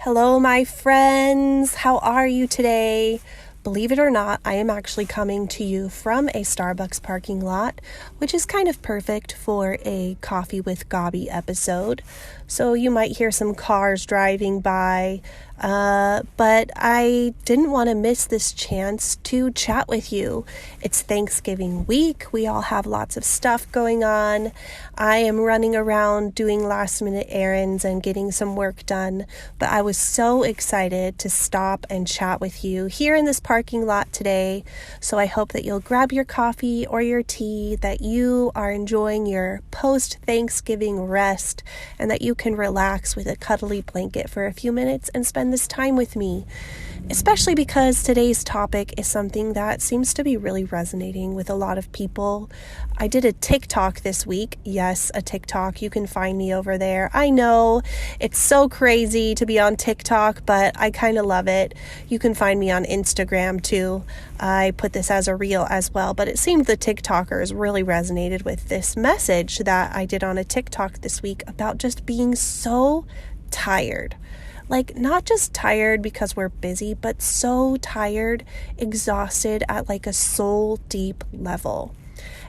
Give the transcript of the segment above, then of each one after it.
Hello, my friends. How are you today? Believe it or not, I am actually coming to you from a Starbucks parking lot, which is kind of perfect for a Coffee with Gabi episode. So you might hear some cars driving by, but I didn't want to miss this chance to chat with you. It's Thanksgiving week. We all have lots of stuff going on. I am running around doing last-minute errands and getting some work done, but I was so excited to stop and chat with you here in this parking lot today. So I hope that you'll grab your coffee or your tea, that you are enjoying your post-Thanksgiving rest, and that you can relax with a cuddly blanket for a few minutes and spend this time with me, especially because today's topic is something that seems to be really resonating with a lot of people. I did a TikTok this week. Yes, a TikTok. You can find me over there. I know it's so crazy to be on TikTok, but I kind of love it. You can find me on Instagram too. I put this as a reel as well, but it seemed the TikTokers really resonated with this message that I did on a TikTok this week about just being so tired. Like, not just tired because we're busy, but so tired, exhausted at like a soul deep level.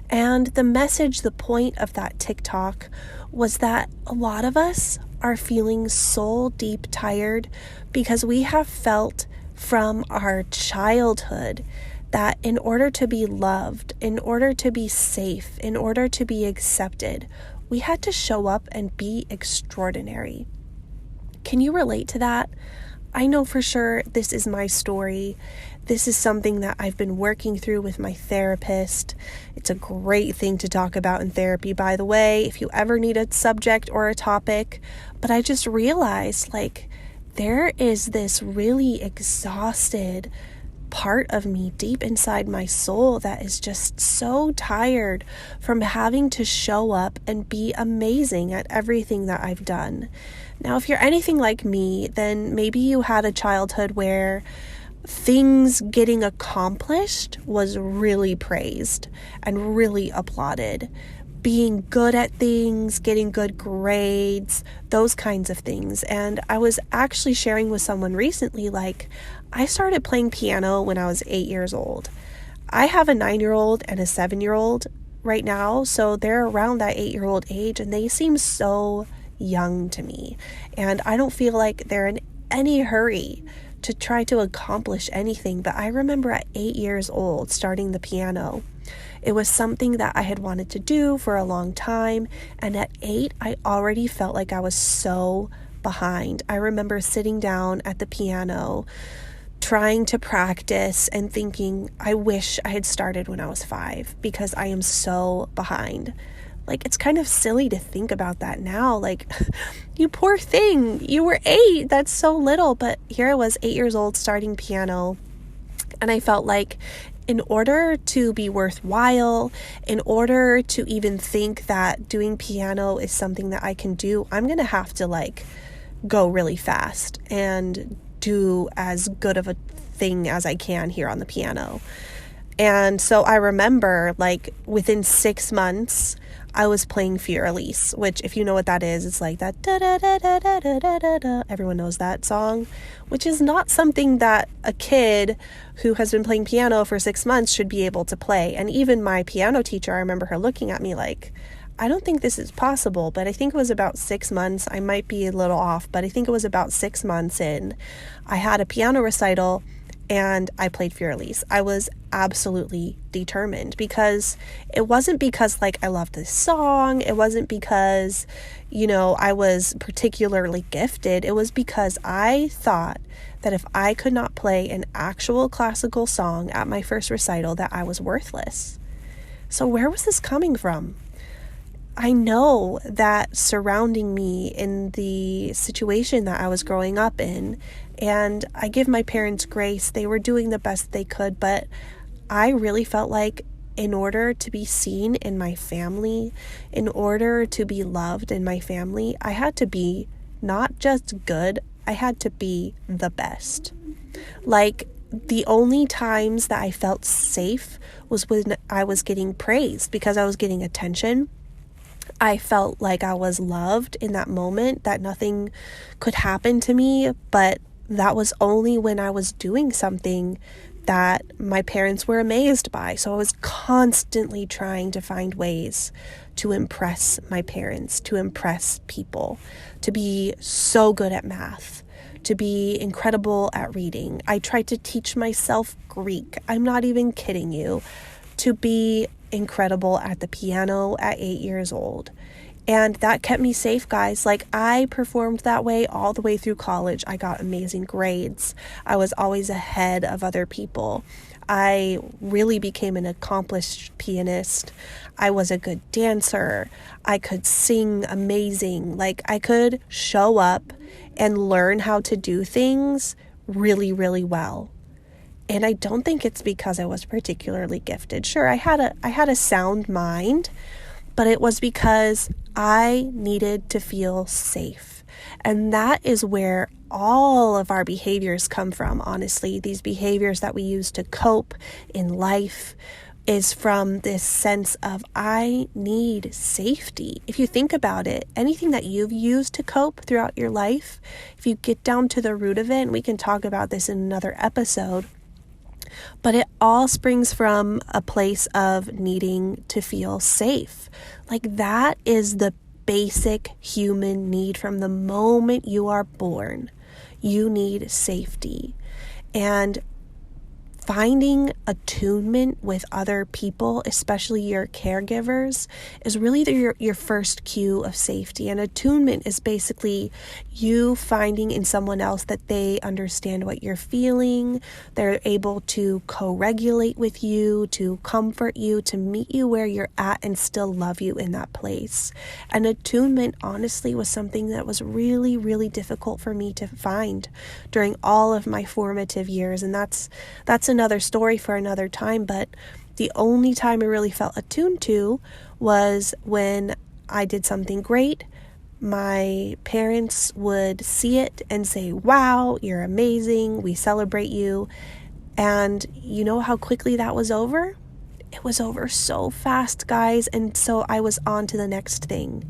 And the message, the point of that TikTok was that a lot of us are feeling soul deep tired because we have felt from our childhood that in order to be loved, in order to be safe, in order to be accepted, we had to show up and be extraordinary. Can you relate to that? I know for sure this is my story. This is something that I've been working through with my therapist. It's a great thing to talk about in therapy, by the way, if you ever need a subject or a topic. But I just realized, there is this really exhausted part of me deep inside my soul that is just so tired from having to show up and be amazing at everything that I've done. Now, if you're anything like me, then maybe you had a childhood where things getting accomplished was really praised and really applauded. Being good at things, getting good grades, those kinds of things. And I was actually sharing with someone recently, I started playing piano when I was 8 years old. I have a 9-year-old and a 7-year-old right now, so they're around that 8-year-old age, and they seem so young to me. And I don't feel like they're in any hurry to try to accomplish anything. But I remember at 8 years old starting the piano. It was something that I had wanted to do for a long time. And at 8, I already felt like I was so behind. I remember sitting down at the piano, trying to practice and thinking, I wish I had started when I was 5 because I am so behind. It's kind of silly to think about that now. You poor thing, you were 8, that's so little. But here I was, 8 years old, starting piano. And I felt like in order to be worthwhile, in order to even think that doing piano is something that I can do, I'm going to have to go really fast and do as good of a thing as I can here on the piano. And so I remember within 6 months, I was playing Fur-Elise, which if you know what that is, it's that da da da da da da da da da. Everyone knows that song, which is not something that a kid who has been playing piano for 6 months should be able to play. And even my piano teacher, I remember her looking at me I don't think this is possible, but I think it was about 6 months. I might be a little off, but I think it was about 6 months in. I had a piano recital and I played Fur-Elise. I was absolutely determined because it wasn't because I loved this song. It wasn't because, I was particularly gifted. It was because I thought that if I could not play an actual classical song at my first recital, that I was worthless. So where was this coming from? I know that surrounding me in the situation that I was growing up in, and I give my parents grace, they were doing the best they could, but I really felt like in order to be seen in my family, in order to be loved in my family, I had to be not just good, I had to be the best. The only times that I felt safe was when I was getting praised because I was getting attention. I felt like I was loved in that moment, that nothing could happen to me, but that was only when I was doing something that my parents were amazed by. So I was constantly trying to find ways to impress my parents, to impress people, to be so good at math, to be incredible at reading. I tried to teach myself Greek. I'm not even kidding you. To be incredible at the piano at 8 years old. And that kept me safe, guys. Like, I performed that way all the way through college. I got amazing grades. I was always ahead of other people. I really became an accomplished pianist. I was a good dancer. I could sing amazing. Like, I could show up and learn how to do things really, really well. And I don't think it's because I was particularly gifted. Sure, I had a sound mind, but it was because I needed to feel safe. And that is where all of our behaviors come from, honestly. These behaviors that we use to cope in life is from this sense of, I need safety. If you think about it, anything that you've used to cope throughout your life, if you get down to the root of it, and we can talk about this in another episode, but it all springs from a place of needing to feel safe. Like, that is the basic human need from the moment you are born. You need safety. And finding attunement with other people, especially your caregivers, is really your first cue of safety. And attunement is basically you finding in someone else that they understand what you're feeling. They're able to co-regulate with you, to comfort you, to meet you where you're at and still love you in that place. And attunement, honestly, was something that was really, really difficult for me to find during all of my formative years. And that's another story for another time, but the only time I really felt attuned to was when I did something great. My parents would see it and say, wow, you're amazing, we celebrate you. And you know how quickly that was over? It was over so fast, guys, and so I was on to the next thing.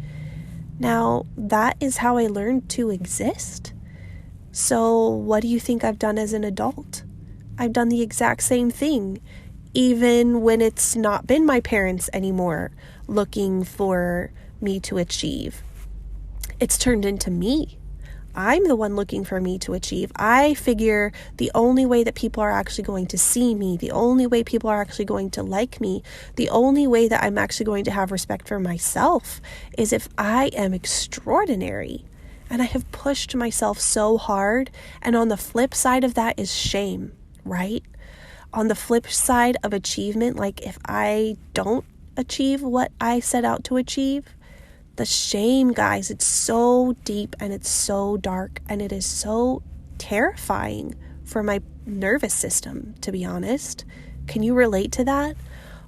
Now, that is how I learned to exist. So what do you think I've done as an adult? I've done the exact same thing, even when it's not been my parents anymore looking for me to achieve. It's turned into me. I'm the one looking for me to achieve. I figure the only way that people are actually going to see me, the only way people are actually going to like me, the only way that I'm actually going to have respect for myself is if I am extraordinary. And I have pushed myself so hard. And on the flip side of that is shame. Right? On the flip side of achievement, like if I don't achieve what I set out to achieve, the shame, guys, it's so deep and it's so dark and it is so terrifying for my nervous system, to be honest. Can you relate to that?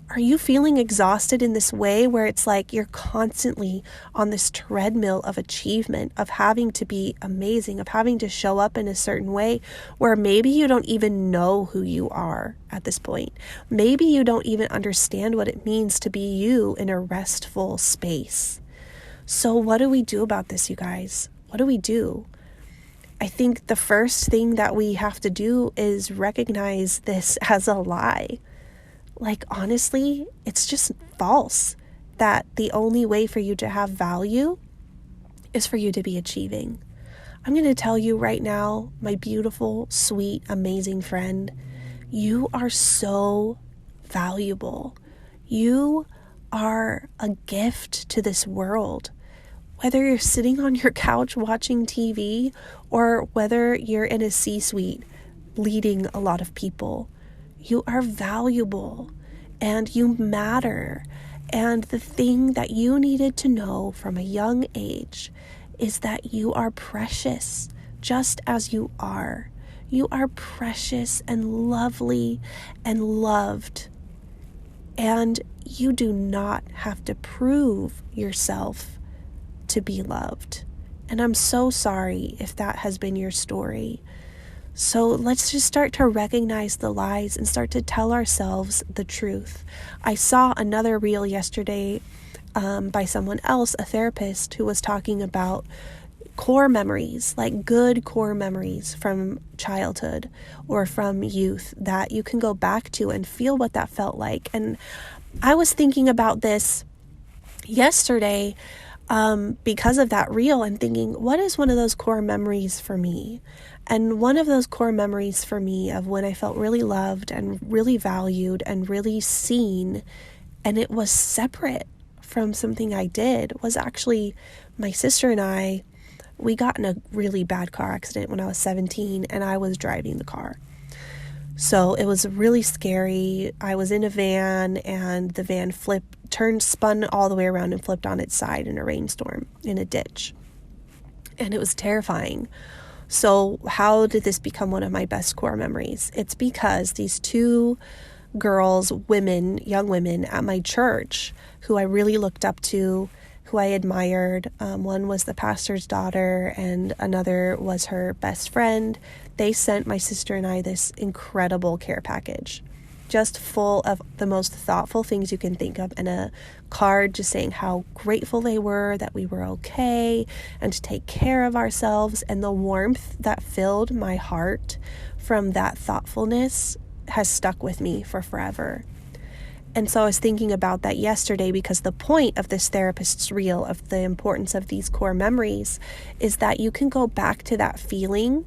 Are you feeling exhausted in this way where it's like you're constantly on this treadmill of achievement, of having to be amazing, of having to show up in a certain way where maybe you don't even know who you are at this point? Maybe you don't even understand what it means to be you in a restful space. So what do we do about this, you guys? What do we do? I think the first thing that we have to do is recognize this as a lie. Like, honestly, it's just false that the only way for you to have value is for you to be achieving. I'm going to tell you right now, my beautiful, sweet, amazing friend, you are so valuable. You are a gift to this world. Whether you're sitting on your couch watching TV or whether you're in a C-suite leading a lot of people, you are valuable and you matter. And the thing that you needed to know from a young age is that you are precious just as you are. You are precious and lovely and loved. And you do not have to prove yourself to be loved. And I'm so sorry if that has been your story. So let's just start to recognize the lies and start to tell ourselves the truth. I saw another reel yesterday by someone else, a therapist, who was talking about core memories, like good core memories from childhood or from youth that you can go back to and feel what that felt like. And I was thinking about this yesterday because of that reel, and thinking, what is one of those core memories for me? And one of those core memories for me of when I felt really loved and really valued and really seen, and it was separate from something I did, was actually my sister and I. We got in a really bad car accident when I was 17, and I was driving the car. So it was really scary. I was in a van, and the van spun all the way around and flipped on its side in a rainstorm in a ditch. And it was terrifying. So how did this become one of my best core memories? It's because these two girls, young women at my church who I really looked up to, who I admired. One was the pastor's daughter and another was her best friend. They sent my sister and I this incredible care package, just full of the most thoughtful things you can think of, and a card just saying how grateful they were that we were okay and to take care of ourselves. And the warmth that filled my heart from that thoughtfulness has stuck with me for forever. And so I was thinking about that yesterday, because the point of this therapist's reel of the importance of these core memories is that you can go back to that feeling.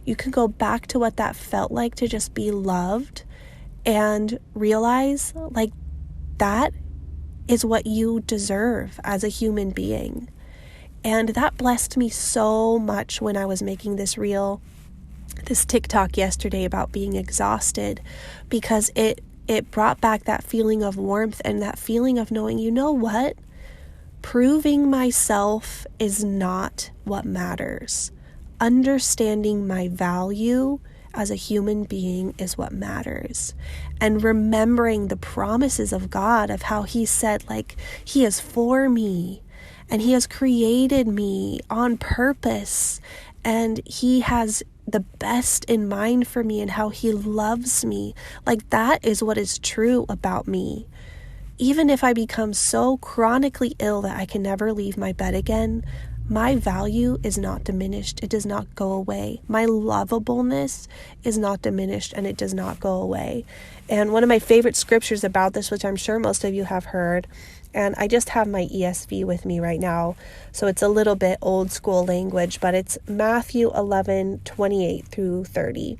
You can go back to what that felt like to just be loved and realize, like, that is what you deserve as a human being. And that blessed me so much when I was making this TikTok yesterday about being exhausted, because it brought back that feeling of warmth and that feeling of knowing, you know what? Proving myself is not what matters. Understanding my value as a human being is what matters. And remembering the promises of God, of how He said, like, He is for me and He has created me on purpose, and He has the best in mind for me, and how He loves me. Like, that is what is true about me. Even if I become so chronically ill that I can never leave my bed again, my value is not diminished. It does not go away. My lovableness is not diminished, and it does not go away. And one of my favorite scriptures about this, which I'm sure most of you have heard, and I just have my ESV with me right now, so it's a little bit old school language, but it's Matthew 11:28 through 30,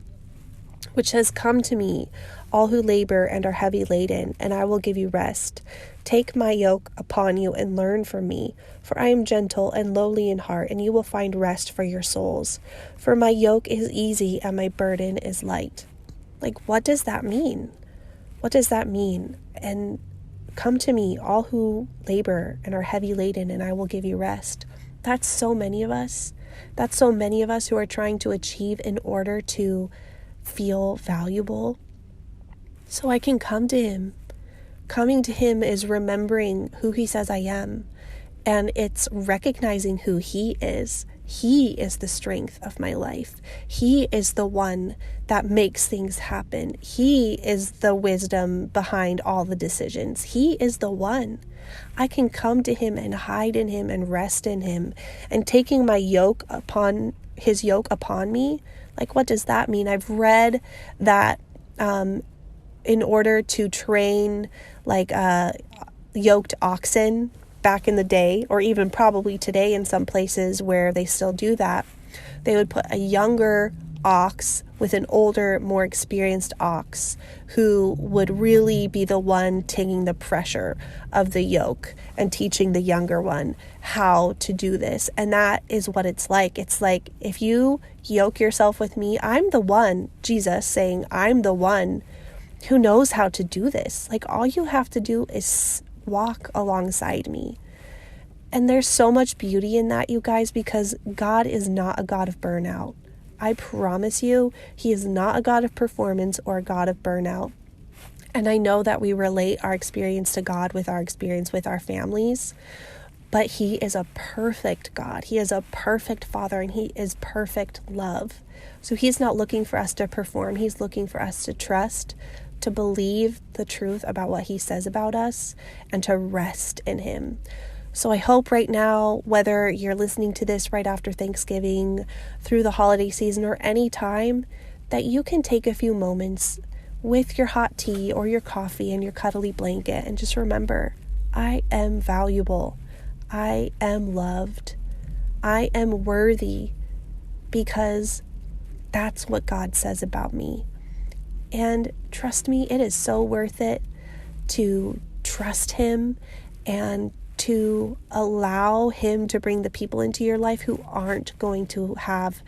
which says, "Come to me, all who labor and are heavy laden, and I will give you rest. Take my yoke upon you and learn from me, for I am gentle and lowly in heart, and you will find rest for your souls. For my yoke is easy and my burden is light." Like, what does that mean? What does that mean? And come to me, all who labor and are heavy laden, and I will give you rest. That's so many of us. That's so many of us who are trying to achieve in order to feel valuable. So I can come to Him. Coming to Him is remembering who He says I am, and it's recognizing who He is. He is the strength of my life. He is the one that makes things happen. He is the wisdom behind all the decisions. He is the one. I can come to Him and hide in Him and rest in Him. And taking my yoke upon His yoke upon me, like, what does that mean? I've read that in order to train like yoked oxen back in the day, or even probably today in some places where they still do that, they would put a younger ox with an older, more experienced ox who would really be the one taking the pressure of the yoke and teaching the younger one how to do this. And that is what it's like. It's like, if you yoke yourself with me, I'm the one, Jesus saying, I'm the one who knows how to do this. Like, all you have to do is walk alongside me. And there's so much beauty in that, you guys, because God is not a God of burnout. I promise you, He is not a God of performance or a God of burnout. And I know that we relate our experience to God with our experience with our families, but He is a perfect God. He is a perfect Father, and He is perfect love. So He's not looking for us to perform. He's looking for us to trust, to believe the truth about what he says about us and to rest in him. So I hope right now, whether you're listening to this right after Thanksgiving, through the holiday season, or any time, that you can take a few moments with your hot tea or your coffee and your cuddly blanket and just remember, I am valuable. I am loved. I am worthy, because that's what God says about me. And trust me, it is so worth it to trust him and to allow him to bring the people into your life who aren't going to have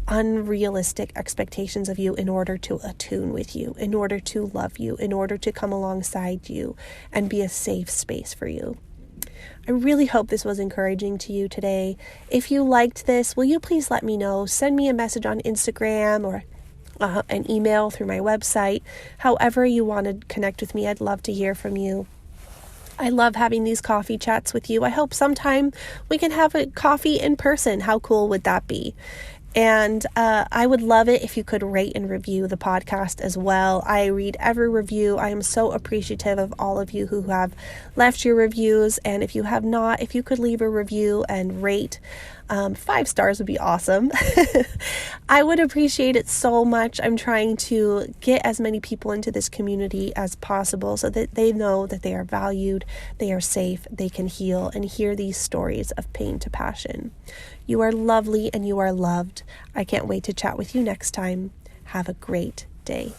unrealistic expectations of you in order to attune with you, in order to love you, in order to come alongside you and be a safe space for you. I really hope this was encouraging to you today. If you liked this, will you please let me know? Send me a message on Instagram or an email through my website. However you want to connect with me, I'd love to hear from you. I love having these coffee chats with you. I hope sometime we can have a coffee in person. How cool would that be? And I would love it if you could rate and review the podcast as well. I read every review. I am so appreciative of all of you who have left your reviews. And if you have not, if you could leave a review and rate, 5 stars would be awesome. I would appreciate it so much. I'm trying to get as many people into this community as possible so that they know that they are valued, they are safe, they can heal, and hear these stories of pain to passion. You are lovely and you are loved. I can't wait to chat with you next time. Have a great day.